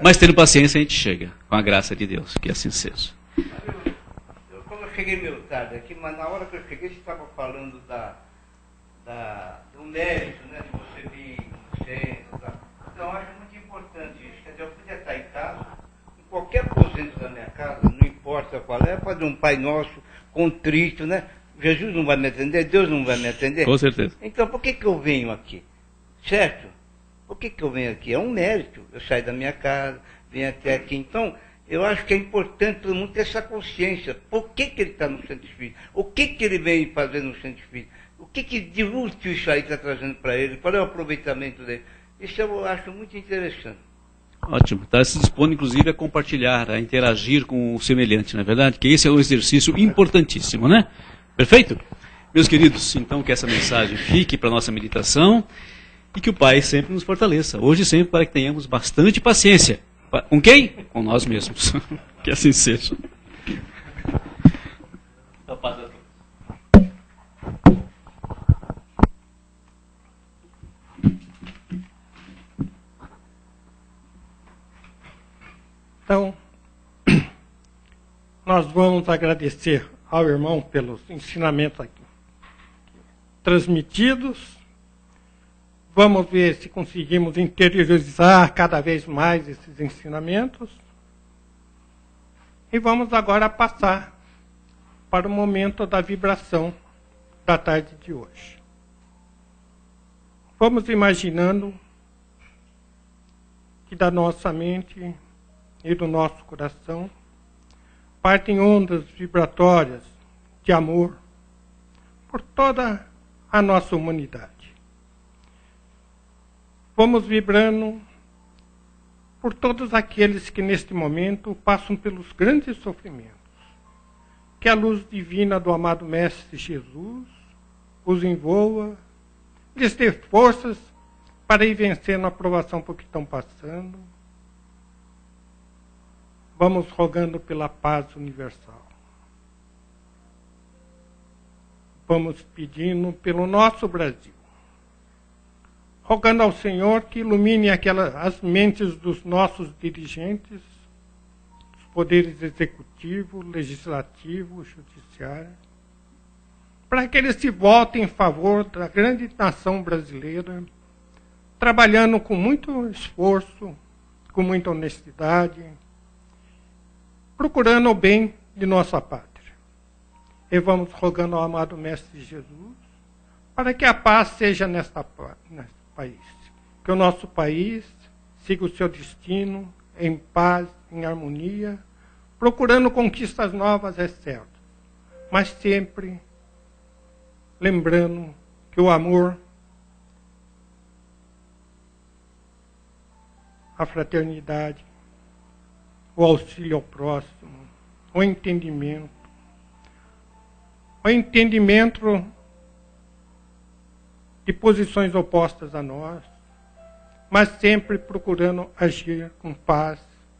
Mas tendo paciência a gente chega, com a graça de Deus, que assim seja. Como eu cheguei meio tarde aqui, mas na hora que eu cheguei, você estava falando do mérito, né, de você vir no centro. Então, eu acho muito importante isso. Quer dizer, eu podia estar em casa, em qualquer aposento da minha casa, não importa qual é, fazer um Pai Nosso contrito, né? Jesus não vai me atender, Deus não vai me atender. Com certeza. Então, por que eu venho aqui? Certo? Por que eu venho aqui? É um mérito. Eu saio da minha casa, venho até aqui. Então, eu acho que é importante todo mundo ter essa consciência. Por que ele está no centro espírita? O que ele vem fazer no centro espírita? O que de útil isso aí está trazendo para ele? Qual é o aproveitamento dele? Isso eu acho muito interessante. Ótimo. Está se dispondo, inclusive, a compartilhar, a interagir com o semelhante, não é verdade? Que esse é um exercício importantíssimo, né? Perfeito? Meus queridos, então que essa mensagem fique para a nossa meditação e que o Pai sempre nos fortaleça. Hoje sempre para que tenhamos bastante paciência. Com quem? Com nós mesmos. Que assim seja. Então, nós vamos agradecer ao irmão pelos ensinamentos aqui transmitidos. Vamos ver se conseguimos interiorizar cada vez mais esses ensinamentos. E vamos agora passar para o momento da vibração da tarde de hoje. Vamos imaginando que da nossa mente e do nosso coração partem ondas vibratórias de amor por toda a nossa humanidade. Vamos vibrando por todos aqueles que neste momento passam pelos grandes sofrimentos. Que a luz divina do amado Mestre Jesus os envolva, lhes dê forças para ir vencendo a provação por que estão passando. Vamos rogando pela paz universal. Vamos pedindo pelo nosso Brasil. Rogando ao Senhor que ilumine as mentes dos nossos dirigentes, dos poderes executivo, legislativo, judiciário, para que eles se voltem em favor da grande nação brasileira, trabalhando com muito esforço, com muita honestidade, procurando o bem de nossa pátria. E vamos rogando ao amado Mestre Jesus para que a paz seja neste país. Que o nosso país siga o seu destino em paz, em harmonia, procurando conquistas novas, é certo, mas sempre lembrando que o amor, a fraternidade o auxílio ao próximo, o entendimento de posições opostas a nós, mas sempre procurando agir com paz,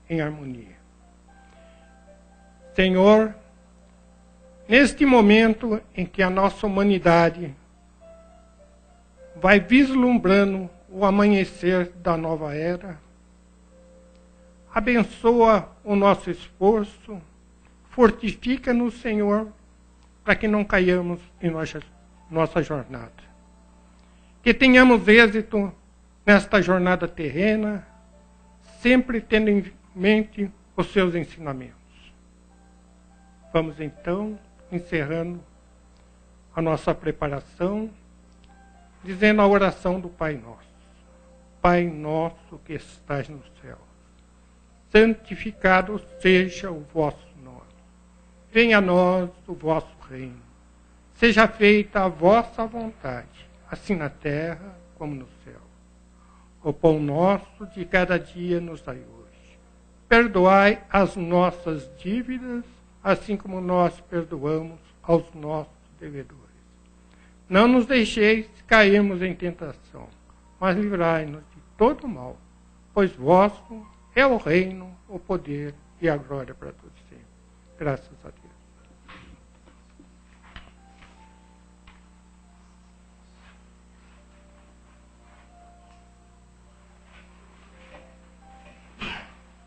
em harmonia. Senhor, neste momento em que a nossa humanidade vai vislumbrando o amanhecer da nova era, abençoa o nosso esforço, fortifica-nos, Senhor, para que não caiamos em nossa jornada. Que tenhamos êxito nesta jornada terrena, sempre tendo em mente os seus ensinamentos. Vamos então, encerrando a nossa preparação, dizendo a oração do Pai Nosso. Pai nosso que estás no céu, santificado seja o vosso nome. Venha a nós o vosso reino. Seja feita a vossa vontade, assim na terra como no céu. O pão nosso de cada dia nos dai hoje. Perdoai as nossas dívidas, assim como nós perdoamos aos nossos devedores. Não nos deixeis cairmos em tentação, mas livrai-nos de todo mal, pois vosso é o reino, o poder e a glória para todos sempre. Graças a Deus.